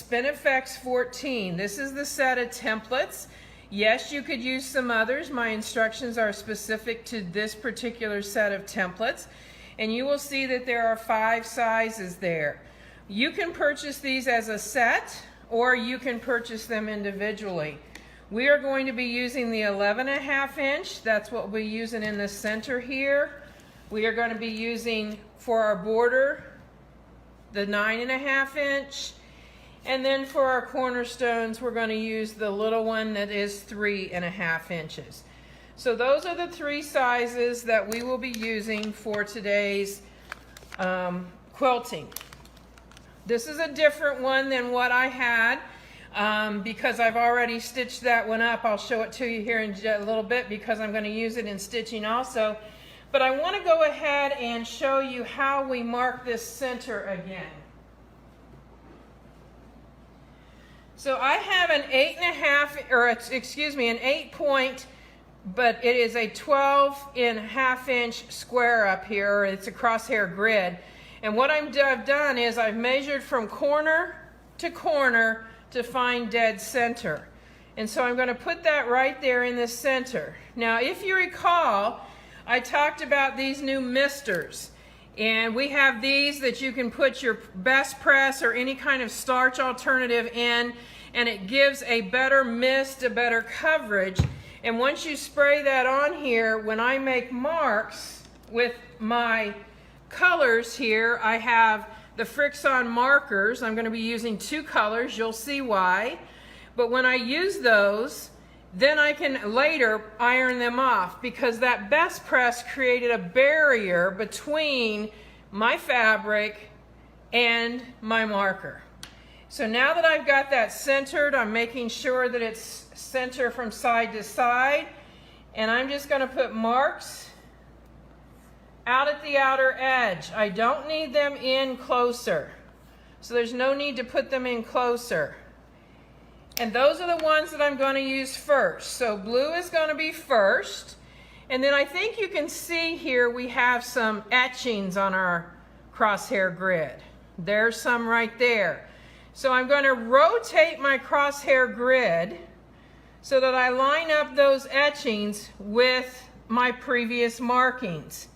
Spinifex 14. This is the set of templates. Yes, you could use some others. My instructions are specific to this particular set of templates. And you will see that there are 5 sizes there. You can purchase these as a set, or you can purchase them individually. We are going to be using the 11.5 inch. That's what we'll be using in the center here. We are going to be using for our border the 9.5 inch. And then for our cornerstones, we're going to use the little one that is 3.5 inches. So those are the 3 sizes that we will be using for today's quilting. This is a different one than what I had because I've already stitched that one up. I'll show it to you here in a little bit because I'm going to use it in stitching also. But I want to go ahead and show you how we mark this center again. So I have an 8.5, or excuse me, an 8 point, but it is a 12.5 inch square up here. It's a crosshair grid. And what I've done is I've measured from corner to find dead center. And so I'm going to put that right there in the center. Now, if you recall, I talked about these new misters. And we have these that you can put your best press or any kind of starch alternative in, and it gives a better mist, a better coverage. And once you spray that on here, when I make marks with my colors here, I have the Frixon markers. I'm going to be using 2 colors. You'll see why. But when I use those, then I can later iron them off because that best press created a barrier between my fabric and my marker. So now that I've got that centered, I'm making sure that it's center from side to side, and I'm just going to put marks out at the outer edge. I don't need them in closer, so there's no need to put them in closer. And those are the ones that I'm going to use first. So blue is going to be first. And then I think you can see here we have some etchings on our crosshair grid. There's some right there. So I'm going to rotate my crosshair grid so that I line up those etchings with my previous markings.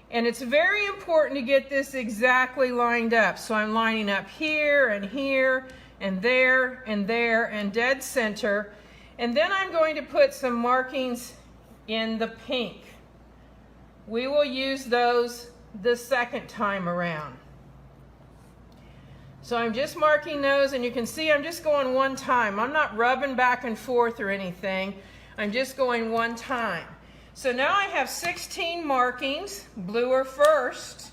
And it's very important to get this exactly lined up. So I'm lining up here and here and there and there and dead center. And then I'm going to put some markings in the pink. We will use those the second time around. So I'm just marking those, and you can see I'm just going one time. I'm not rubbing back and forth or anything. I'm just going one time. So now I have 16 markings. Blue are first,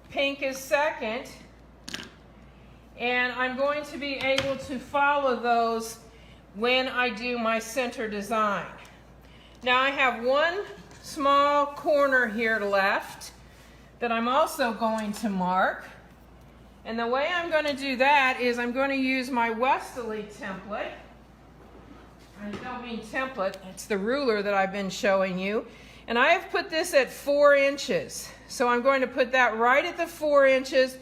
pink is second, and I'm going to be able to follow those when I do my center design. Now I have one small corner here left that I'm also going to mark. And the way I'm going to do that is I'm going to use my Westerly template. I don't mean template, it's the ruler that I've been showing you. And I have put this at 4 inches. So I'm going to put that right at the 4 inches,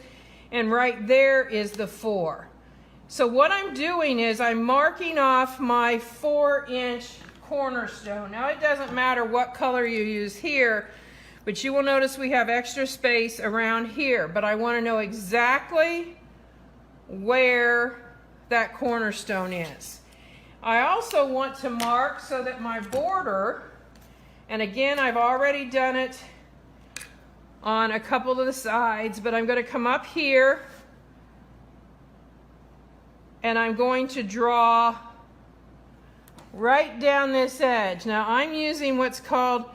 and right there is the 4. So what I'm doing is I'm marking off my 4-inch cornerstone. Now it doesn't matter what color you use here, but you will notice we have extra space around here. But I want to know exactly where that cornerstone is. I also want to mark so that my border, and again I've already done it on a couple of the sides, but I'm going to come up here and I'm going to draw right down this edge. Now I'm using what's called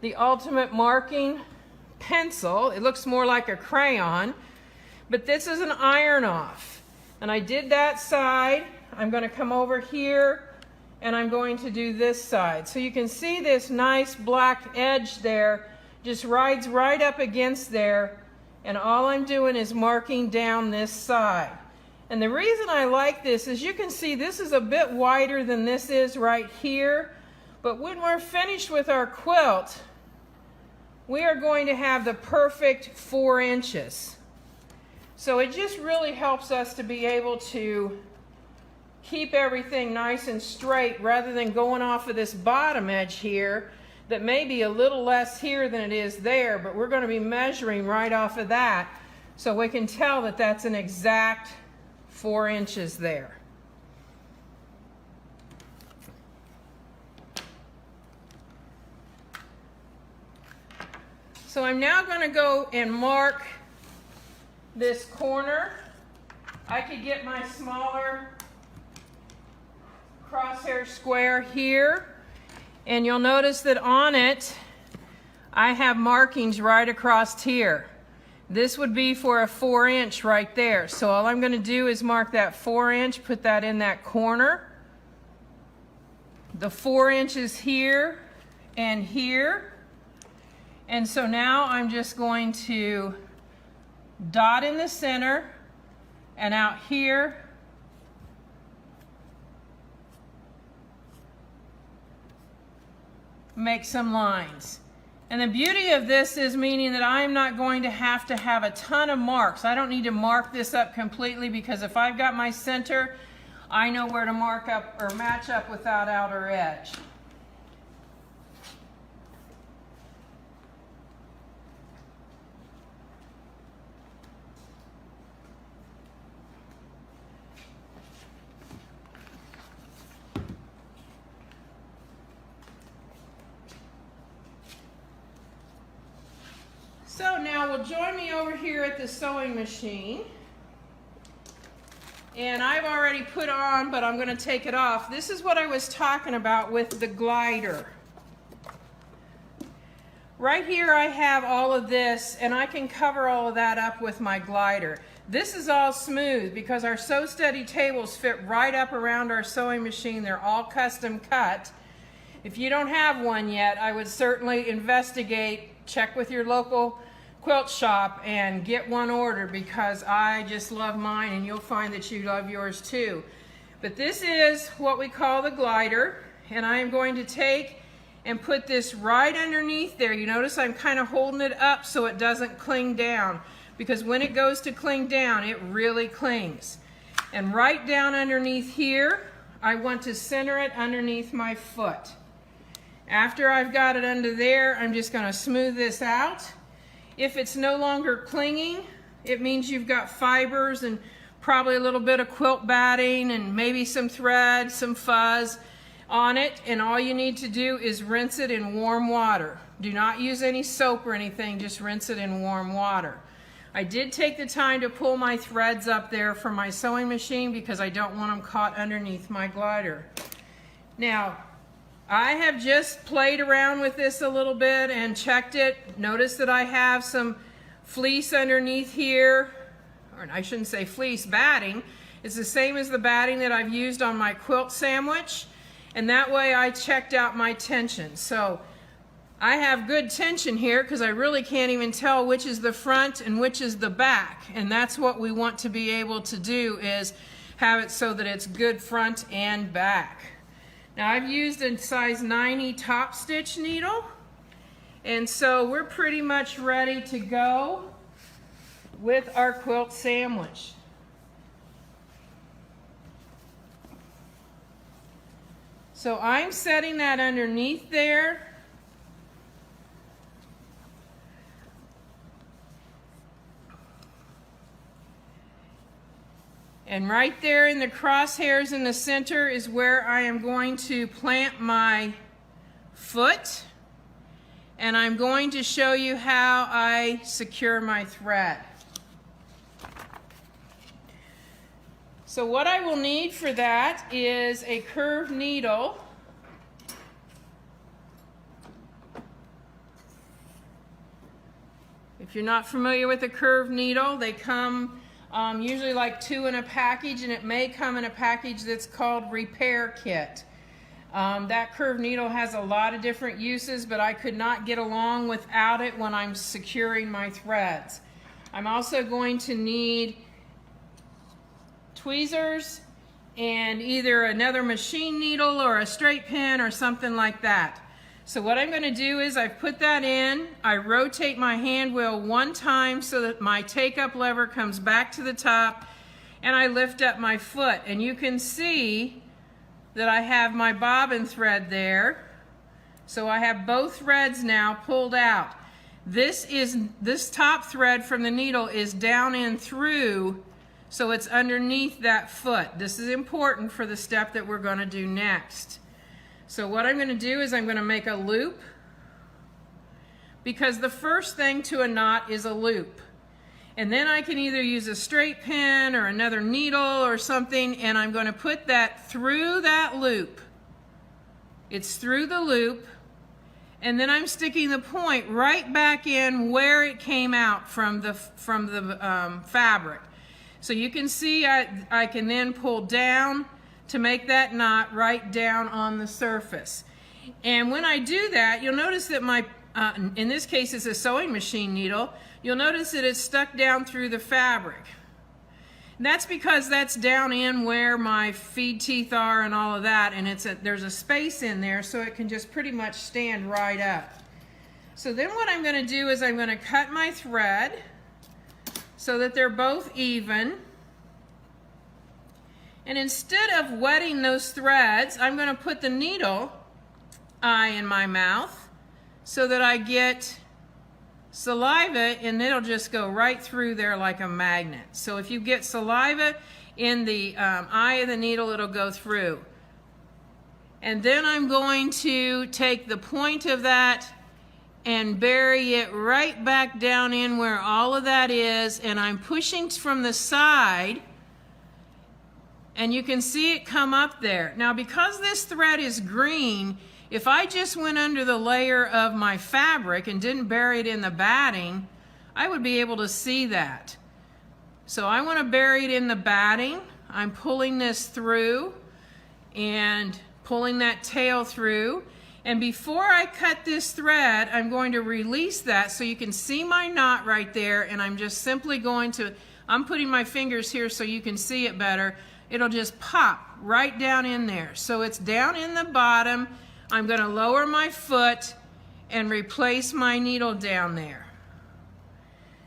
the Ultimate Marking Pencil. It looks more like a crayon, but this is an iron off. And I did that side. I'm going to come over here and I'm going to do this side. So you can see this nice black edge there just rides right up against there, and all I'm doing is marking down this side. And the reason I like this is you can see this is a bit wider than this is right here, but when we're finished with our quilt, we are going to have the perfect 4 inches. So it just really helps us to be able to keep everything nice and straight rather than going off of this bottom edge here that may be a little less here than it is there, but we're going to be measuring right off of that so we can tell that that's an exact 4 inches there. So I'm now going to go and mark this corner. I could get my smaller crosshair square here, and you'll notice that on it I have markings right across here. This would be for a 4 inch right there. So all I'm going to do is mark that 4 inch, put that in that corner. The 4 inches here and here. And so now I'm just going to dot in the center and out here make some lines. And the beauty of this is meaning that I'm not going to have a ton of marks. I don't need to mark this up completely because if I've got my center, I know where to mark up or match up with that outer edge. So now we'll join me over here at the sewing machine. And I've already put on, but I'm going to take it off. This is what I was talking about with the glider. Right here I have all of this, and I can cover all of that up with my glider. This is all smooth because our Sew Steady tables fit right up around our sewing machine. They're all custom cut. If you don't have one yet, I would certainly investigate, check with your local quilt shop and get one ordered because I just love mine, and you'll find that you love yours too. But this is what we call the glider, and I am going to take and put this right underneath there. You notice I'm kind of holding it up so it doesn't cling down, because when it goes to cling down, it really clings. And right down underneath here, I want to center it underneath my foot. After I've got it under there, I'm just going to smooth this out. If it's no longer clinging, it means you've got fibers and probably a little bit of quilt batting and maybe some thread, some fuzz on it, and all you need to do is rinse it in warm water. Do not use any soap or anything, just rinse it in warm water. I did take the time to pull my threads up there from my sewing machine because I don't want them caught underneath my glider. Now, I have just played around with this a little bit and checked it. Notice that I have some fleece underneath here, or I shouldn't say fleece, batting. It's the same as the batting that I've used on my quilt sandwich, and that way I checked out my tension. So I have good tension here because I really can't even tell which is the front and which is the back, and that's what we want to be able to do, is have it so that it's good front and back. Now I've used a size 90 top stitch needle, and so we're pretty much ready to go with our quilt sandwich. So I'm setting that underneath there. And right there in the crosshairs in the center is where I am going to plant my foot. And I'm going to show you how I secure my thread. So what I will need for that is a curved needle. If you're not familiar with a curved needle, they come usually like 2 in a package, and it may come in a package that's called Repair Kit. That curved needle has a lot of different uses, but I could not get along without it when I'm securing my threads. I'm also going to need tweezers and either another machine needle or a straight pin or something like that. So what I'm going to do is I've put that in, I rotate my hand wheel one time so that my take-up lever comes back to the top, and I lift up my foot. And you can see that I have my bobbin thread there. So I have both threads now pulled out. This top thread from the needle is down in through, so it's underneath that foot. This is important for the step that we're going to do next. So what I'm going to do is I'm going to make a loop, because the first thing to a knot is a loop. And then I can either use a straight pin or another needle or something, and I'm going to put that through that loop. It's through the loop, and then I'm sticking the point right back in where it came out from the fabric. So you can see I can then pull down to make that knot right down on the surface. And when I do that, you'll notice that my, in this case it's a sewing machine needle, you'll notice that it's stuck down through the fabric. And that's because that's down in where my feed teeth are and all of that, and there's a space in there so it can just pretty much stand right up. So then what I'm going to do is I'm going to cut my thread so that they're both even. And instead of wetting those threads, I'm going to put the needle eye in my mouth so that I get saliva, and it'll just go right through there like a magnet. So if you get saliva in the eye of the needle, it'll go through. And then I'm going to take the point of that and bury it right back down in where all of that is, and I'm pushing from the side, and you can see it come up there. Now because this thread is green, if I just went under the layer of my fabric and didn't bury it in the batting, I would be able to see that. So I want to bury it in the batting. I'm pulling this through and pulling that tail through. And before I cut this thread, I'm going to release that so you can see my knot right there, and I'm just simply going to, I'm putting my fingers here so you can see it better. It'll just pop right down in there. So it's down in the bottom. I'm going to lower my foot and replace my needle down there.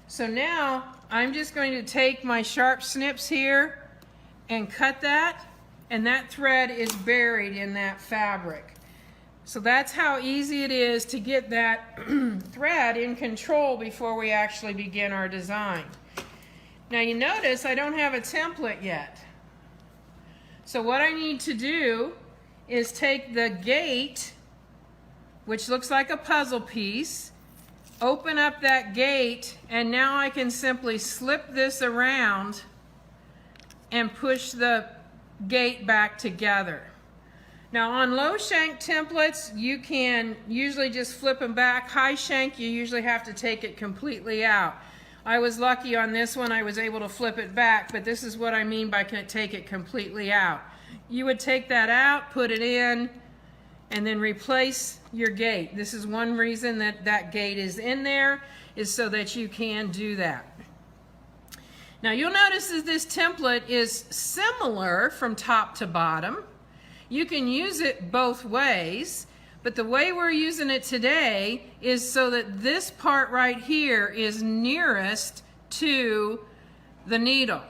So now I'm just going to take my sharp snips here and cut that, and that thread is buried in that fabric. So that's how easy it is to get that thread in control before we actually begin our design. Now you notice I don't have a template yet. So what I need to do is take the gate, which looks like a puzzle piece, open up that gate, and now I can simply slip this around and push the gate back together. Now on low shank templates, you can usually just flip them back. High shank, you usually have to take it completely out. I was lucky on this one, I was able to flip it back, but this is what I mean by take it completely out. You would take that out, put it in, and then replace your gate. This is one reason that that gate is in there, is so that you can do that. Now you'll notice that this template is similar from top to bottom. You can use it both ways, but the way we're using it today is so that this part right here is nearest to the needle.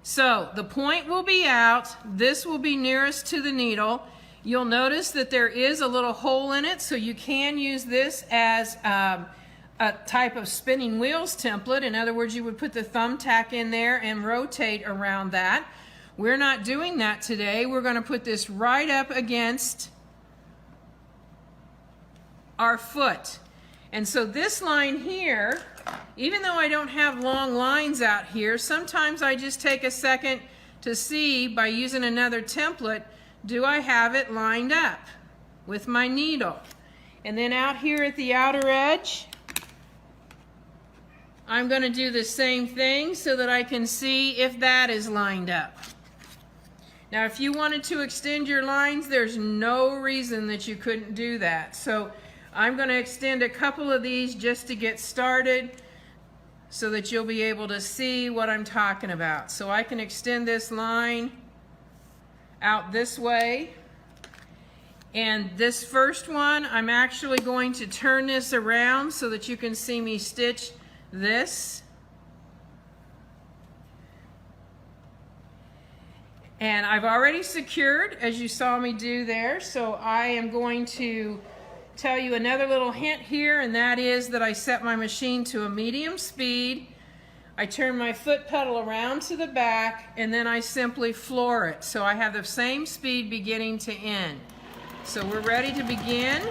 So the point will be out, this will be nearest to the needle. You'll notice that there is a little hole in it, so you can use this as a type of spinning wheels template. In other words, you would put the thumbtack in there and rotate around that. We're not doing that today. We're going to put this right up against our foot. And so this line here, even though I don't have long lines out here, sometimes I just take a second to see by using another template, do I have it lined up with my needle? And then out here at the outer edge, I'm going to do the same thing so that I can see if that is lined up. Now if you wanted to extend your lines, there's no reason that you couldn't do that. So I'm going to extend a couple of these just to get started so that you'll be able to see what I'm talking about. So I can extend this line out this way, And this first one, I'm actually going to turn this around so that you can see me stitch this. And I've already secured, as you saw me do there, so I am going to tell you another little hint here, and that is that I set my machine to a medium speed. I turn my foot pedal around to the back, and then I simply floor it. So I have the same speed beginning to end. So we're ready to begin.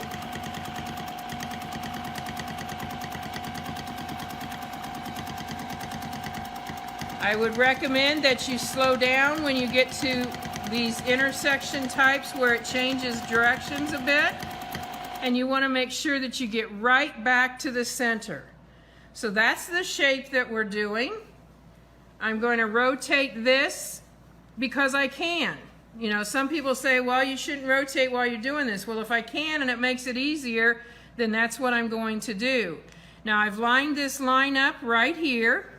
I would recommend that you slow down when you get to these intersection types where it changes directions a bit. And you want to make sure that you get right back to the center. So that's the shape that we're doing. I'm going to rotate this because I can. You know, some people say, well, you shouldn't rotate while you're doing this. Well, if I can and it makes it easier, then that's what I'm going to do. Now I've lined this line up right here.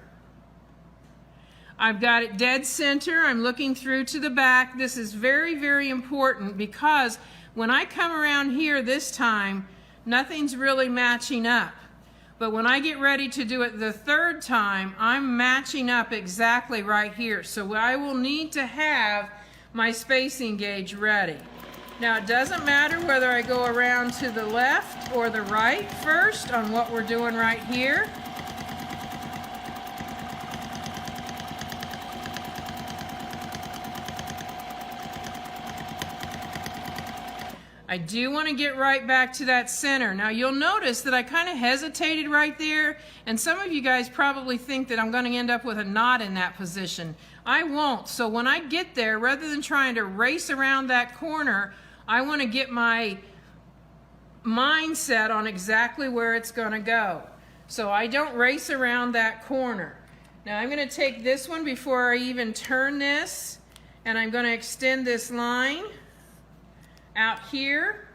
I've got it dead center. I'm looking through to the back. This is very, very important because when I come around here this time, nothing's really matching up. But when I get ready to do it the third time, I'm matching up exactly right here. So I will need to have my spacing gauge ready. Now it doesn't matter whether I go around to the left or the right first on what we're doing right here. I do want to get right back to that center. Now you'll notice that I kind of hesitated right there, and some of you guys probably think that I'm going to end up with a knot in that position. I won't. So when I get there, rather than trying to race around that corner, I want to get my mindset on exactly where it's going to go. So I don't race around that corner. Now I'm going to take this one before I even turn this, and I'm going to extend this line out here,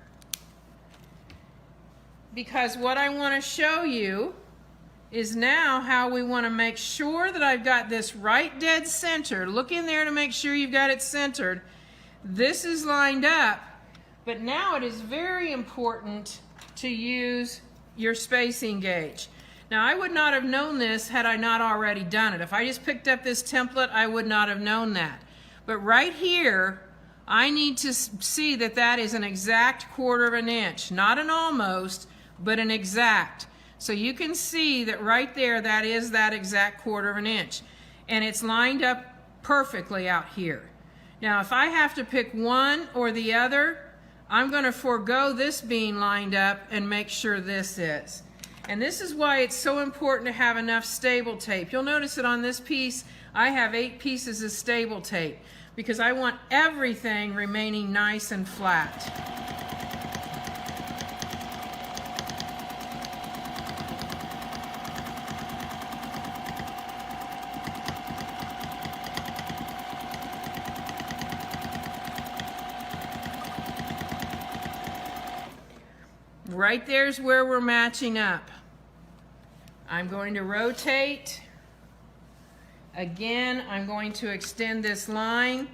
because what I want to show you is now how we want to make sure that I've got this right dead center. Look in there to make sure you've got it centered. This is lined up, but now it is very important to use your spacing gauge. Now I would not have known this had I not already done it. If I just picked up this template, I would not have known that. But right here, I need to see that that is an exact 1/4 of an inch, not an almost, but an exact. So you can see that right there, that is that exact 1/4 of an inch. And it's lined up perfectly out here. Now if I have to pick one or the other, I'm going to forego this being lined up and make sure this is. And this is why it's so important to have enough stable tape. You'll notice that on this piece, I have 8 pieces of stable tape, because I want everything remaining nice and flat. Right there's where we're matching up. I'm going to rotate. Again, I'm going to extend this line.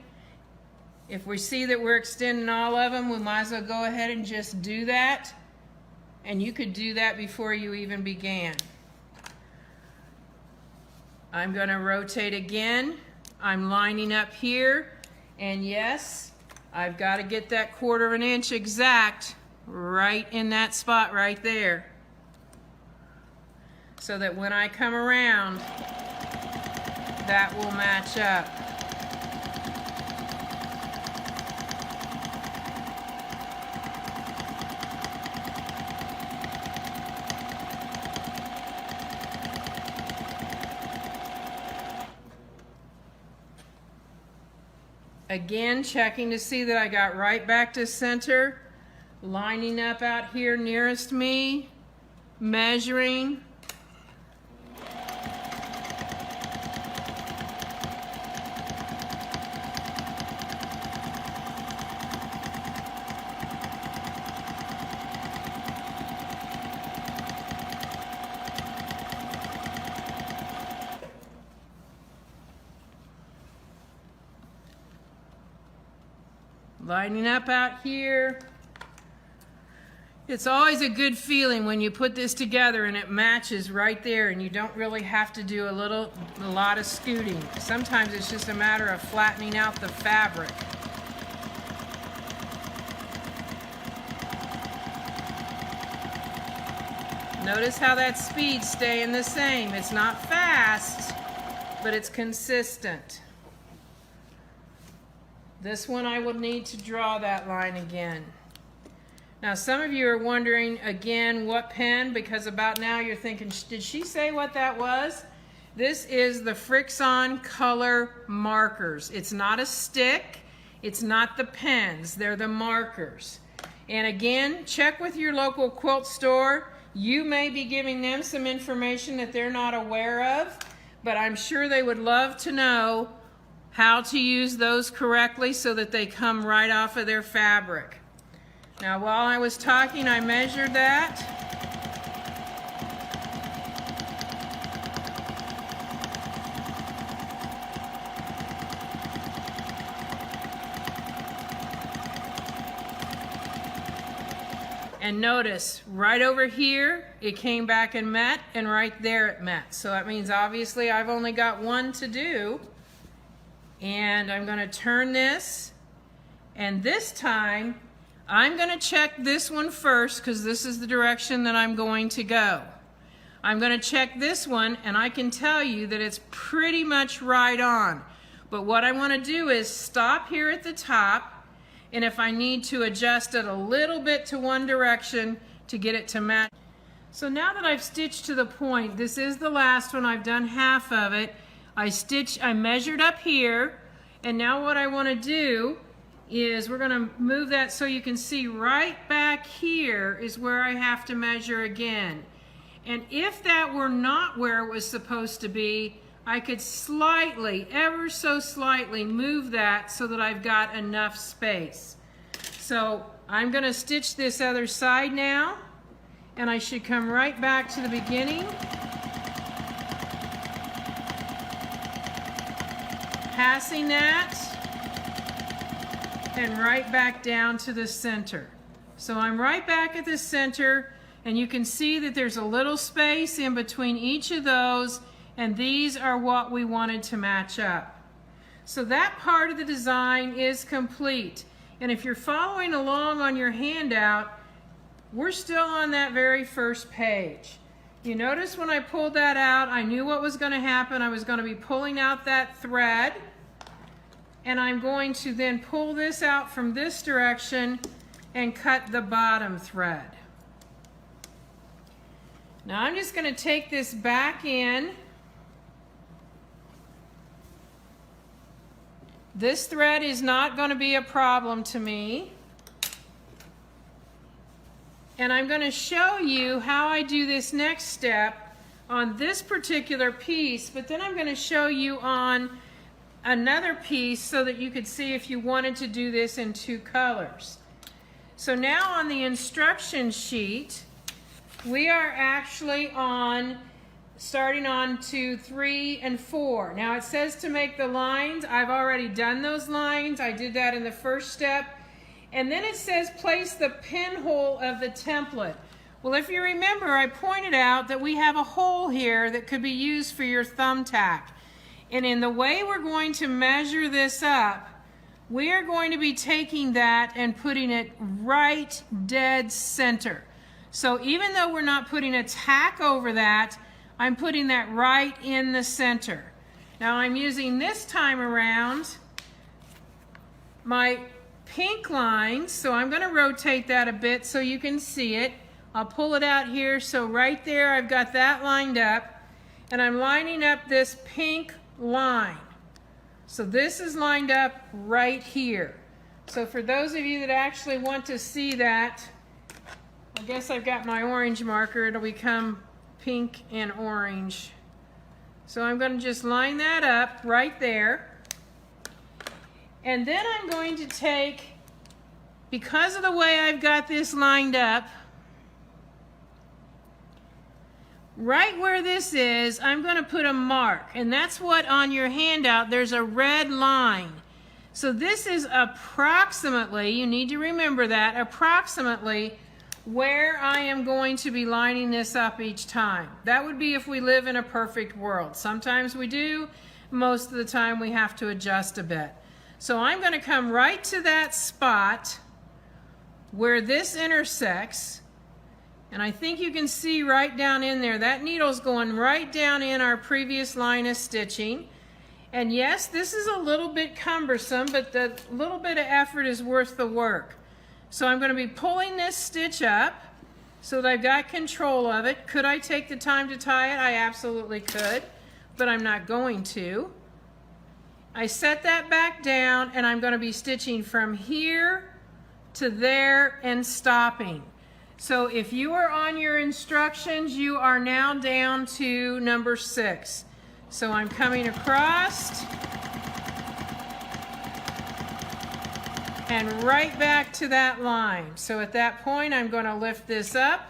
If we see that we're extending all of them, we might as well go ahead and just do that. And you could do that before you even began. I'm going to rotate again. I'm lining up here. And yes, I've got to get that 1/4 of an inch exact right in that spot right there, so that when I come around, that will match up. Again, checking to see that I got right back to center, lining up out here nearest me, measuring. Lining up out here, It's always a good feeling when you put this together and it matches right there and you don't really have to do a lot of scooting. Sometimes it's just a matter of flattening out the fabric. Notice how that speed's staying the same. It's not fast, but it's consistent. This one I will need to draw that line again. Now some of you are wondering again what pen, because about now you're thinking, did she say what that was? This is the Frixon color markers. It's not a stick, it's not the pens, they're the markers. And again, check with your local quilt store. You may be giving them some information that they're not aware of, but I'm sure they would love to know how to use those correctly so that they come right off of their fabric. Now while I was talking, I measured that. And notice, right over here, it came back and met, and right there it met. So that means obviously I've only got one to do. And I'm going to turn this, and this time I'm going to check this one first because this is the direction that I'm going to go. I'm going to check this one, and I can tell you that it's pretty much right on. But what I want to do is stop here at the top, and if I need to adjust it a little bit to one direction to get it to match. So now that I've stitched to the point, this is the last one. I've done half of it. I measured up here, and now what I want to do is we're going to move that so you can see right back here is where I have to measure again. And if that were not where it was supposed to be, I could slightly, ever so slightly, move that so that I've got enough space. So I'm going to stitch this other side now, and I should come right back to the beginning. Passing that, and right back down to the center. So I'm right back at the center, and you can see that there's a little space in between each of those, and these are what we wanted to match up. So that part of the design is complete. And if you're following along on your handout, we're still on that very first page. You notice when I pulled that out, I knew what was going to happen. I was going to be pulling out that thread, and I'm going to then pull this out from this direction and cut the bottom thread. Now I'm just going to take this back in. This thread is not going to be a problem to me. And I'm going to show you how I do this next step on this particular piece, but then I'm going to show you on another piece so that you could see if you wanted to do this in two colors. So now on the instruction sheet, we are actually starting on 2, 3, and 4. Now it says to make the lines. I've already done those lines. I did that in the first step. And then it says place the pinhole of the template. Well, if you remember, I pointed out that we have a hole here that could be used for your thumbtack. And in the way we're going to measure this up, we are going to be taking that and putting it right dead center. So even though we're not putting a tack over that, I'm putting that right in the center. Now I'm using this time around my pink lines, so I'm going to rotate that a bit so you can see it. I'll pull it out here, so right there I've got that lined up, and I'm lining up this pink line. So this is lined up right here. So for those of you that actually want to see that, I guess I've got my orange marker. It'll become pink and orange. So I'm going to just line that up right there. And then I'm going to take, because of the way I've got this lined up, right where this is, I'm going to put a mark. And that's what on your handout, there's a red line. So this is approximately, you need to remember that, approximately where I am going to be lining this up each time. That would be if we live in a perfect world. Sometimes we do, most of the time we have to adjust a bit. So I'm going to come right to that spot where this intersects, and I think you can see right down in there, that needle's going right down in our previous line of stitching. And yes, this is a little bit cumbersome, but the little bit of effort is worth the work. So I'm going to be pulling this stitch up so that I've got control of it. Could I take the time to tie it? I absolutely could, but I'm not going to. I set that back down, and I'm going to be stitching from here to there and stopping. So if you are on your instructions, you are now down to number 6. So I'm coming across and right back to that line. So at that point, I'm going to lift this up.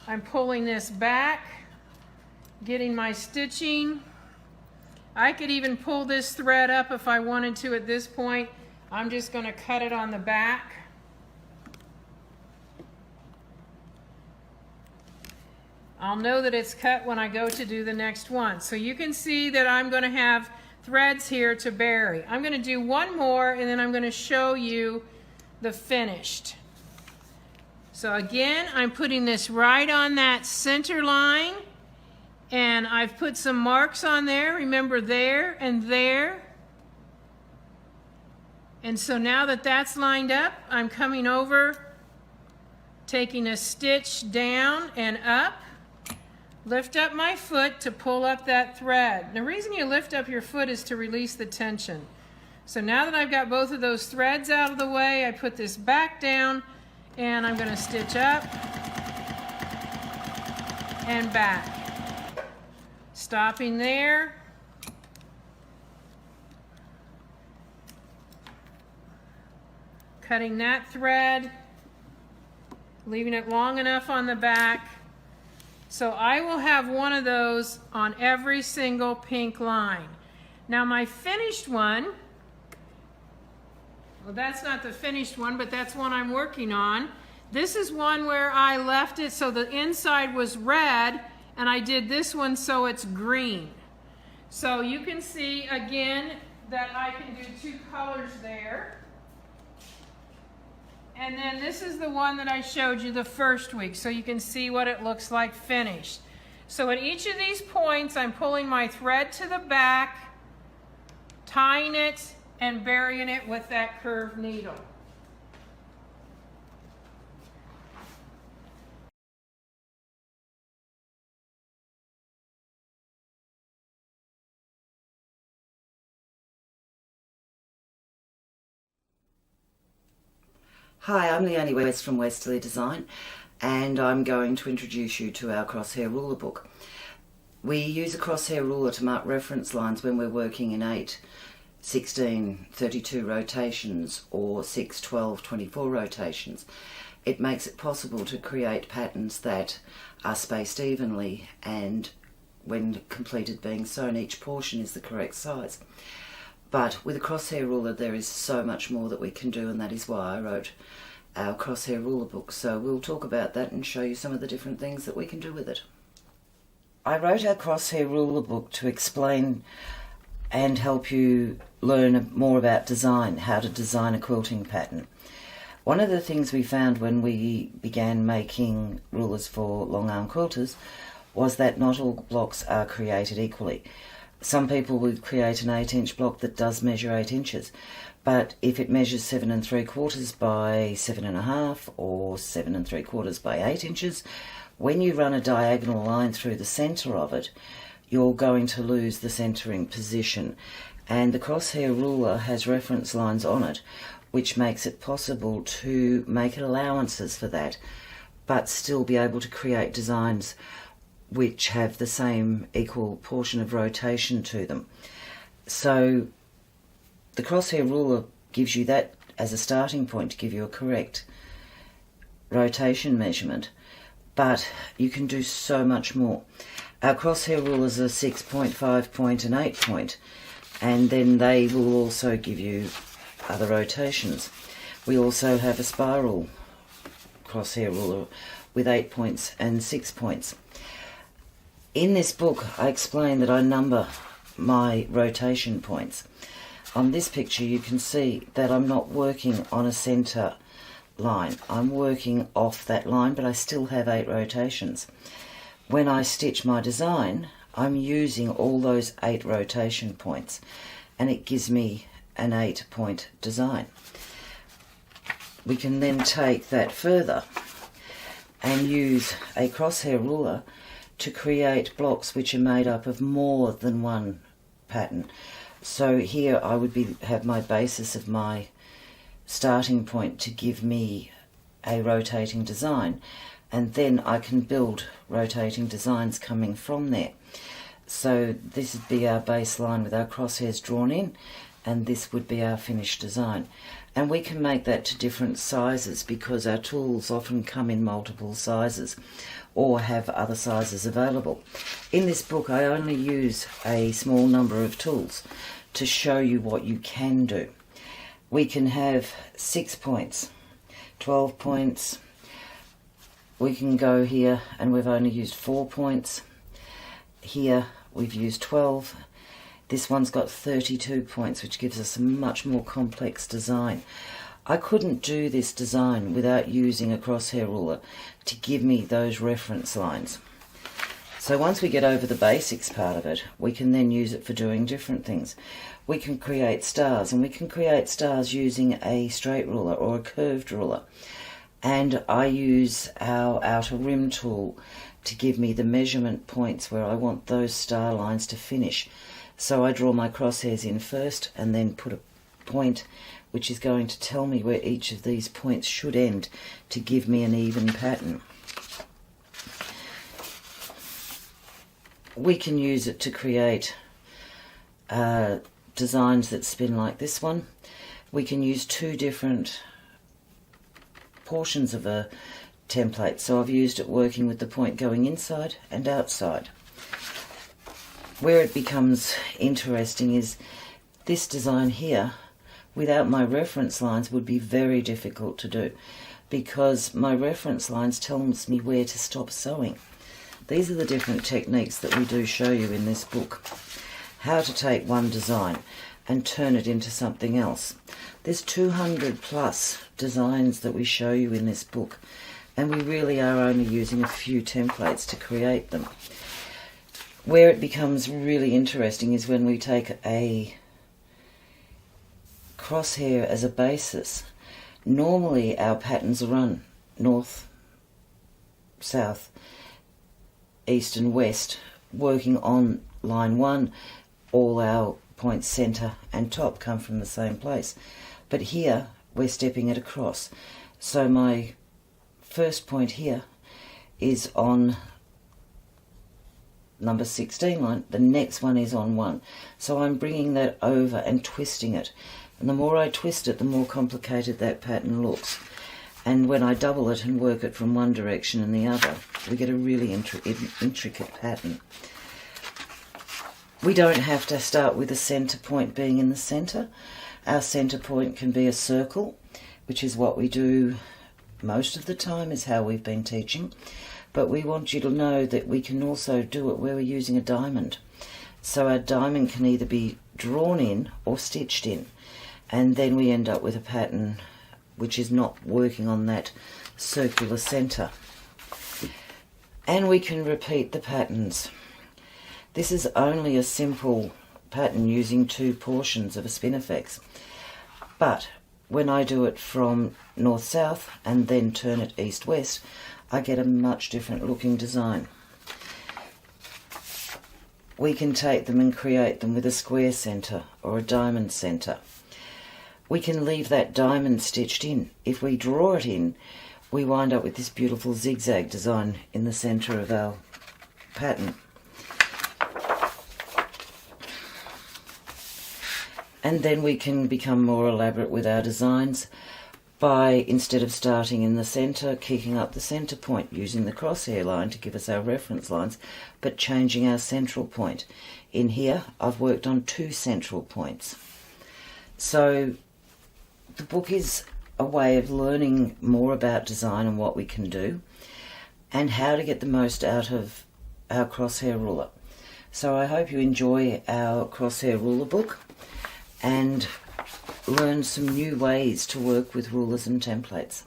I'm pulling this back, getting my stitching. I could even pull this thread up if I wanted to at this point. I'm just going to cut it on the back. I'll know that it's cut when I go to do the next one. So you can see that I'm going to have threads here to bury. I'm going to do one more, and then I'm going to show you the finished. So again, I'm putting this right on that center line, and I've put some marks on there. Remember, there and there. And so now that that's lined up, I'm coming over, taking a stitch down and up. Lift up my foot to pull up that thread. The reason you lift up your foot is to release the tension. So now that I've got both of those threads out of the way, I put this back down, and I'm going to stitch up and back. Stopping there. Cutting that thread, leaving it long enough on the back. So I will have one of those on every single pink line. Now my finished one, well, that's not the finished one, but that's one I'm working on. This is one where I left it so the inside was red, and I did this one so it's green. So you can see again that I can do 2 colors there. And then this is the one that I showed you the first week, so you can see what it looks like finished. So at each of these points, I'm pulling my thread to the back, tying it, and burying it with that curved needle. Hi, I'm Leonie West from Westerly Design, and I'm going to introduce you to our Crosshair ruler book. We use a crosshair ruler to mark reference lines when we're working in 8, 16, 32 rotations or 6, 12, 24 rotations. It makes it possible to create patterns that are spaced evenly, and when completed being sewn, each portion is the correct size. But with a crosshair ruler there is so much more that we can do, and that is why I wrote our crosshair ruler book. So we'll talk about that and show you some of the different things that we can do with it. I wrote our crosshair ruler book to explain and help you learn more about design, how to design a quilting pattern. One of the things we found when we began making rulers for long arm quilters was that not all blocks are created equally. Some people would create an 8-inch block that does measure 8 inches, but if it measures 7 3/4 by 7.5 or 7 3/4 by 8 inches, when you run a diagonal line through the centre of it, you're going to lose the centering position. And the crosshair ruler has reference lines on it, which makes it possible to make allowances for that, but still be able to create designs which have the same equal portion of rotation to them. So the crosshair ruler gives you that as a starting point to give you a correct rotation measurement, but you can do so much more. Our crosshair rulers are 6.5 point and 8 point, and then they will also give you other rotations. We also have a spiral crosshair ruler with 8 points and 6 points. In this book I explain that I number my rotation points. On this picture you can see that I'm not working on a centre line. I'm working off that line, but I still have 8 rotations. When I stitch my design, I'm using all those 8 rotation points, and it gives me an 8-point design. We can then take that further and use a crosshair ruler to create blocks which are made up of more than one pattern. So here I would have my basis of my starting point to give me a rotating design, and then I can build rotating designs coming from there. So this would be our baseline with our crosshairs drawn in, and this would be our finished design. And we can make that to different sizes because our tools often come in multiple sizes or have other sizes available. In this book I only use a small number of tools to show you what you can do. We can have 6 points, 12 points. We can go here and we've only used 4 points. Here we've used 12. This one's got 32 points, which gives us a much more complex design. I couldn't do this design without using a crosshair ruler to give me those reference lines. So once we get over the basics part of it, we can then use it for doing different things. We can create stars, and we can create stars using a straight ruler or a curved ruler. And I use our outer rim tool to give me the measurement points where I want those star lines to finish. So I draw my crosshairs in first and then put a point which is going to tell me where each of these points should end to give me an even pattern. We can use it to create designs that spin like this one. We can use 2 different portions of a template. So I've used it working with the point going inside and outside. Where it becomes interesting is this design here without my reference lines would be very difficult to do because my reference lines tells me where to stop sewing. These are the different techniques that we do show you in this book. How to take one design and turn it into something else. There's 200 plus designs that we show you in this book, and we really are only using a few templates to create them. Where it becomes really interesting is when we take a crosshair as a basis. Normally our patterns run north, south, east and west, working on line 1. All our points centre and top come from the same place. But here we're stepping it across. So my first point here is on number 16 line, the next one is on 1. So I'm bringing that over and twisting it. And the more I twist it, the more complicated that pattern looks. And when I double it and work it from one direction and the other, we get a really intricate pattern. We don't have to start with the centre point being in the centre. Our centre point can be a circle, which is what we do most of the time, is how we've been teaching. But we want you to know that we can also do it where we're using a diamond. So our diamond can either be drawn in or stitched in. And then we end up with a pattern which is not working on that circular centre. And we can repeat the patterns. This is only a simple pattern using 2 portions of a spinifex. But when I do it from north-south and then turn it east-west, I get a much different looking design. We can take them and create them with a square centre or a diamond centre. We can leave that diamond stitched in. If we draw it in, we wind up with this beautiful zigzag design in the centre of our pattern. And then we can become more elaborate with our designs by, instead of starting in the centre, kicking up the centre point, using the crosshair line to give us our reference lines, but changing our central point. In here, I've worked on 2 central points. So the book is a way of learning more about design and what we can do, and how to get the most out of our Crosshair ruler. So I hope you enjoy our Crosshair ruler book and learn some new ways to work with rulers and templates.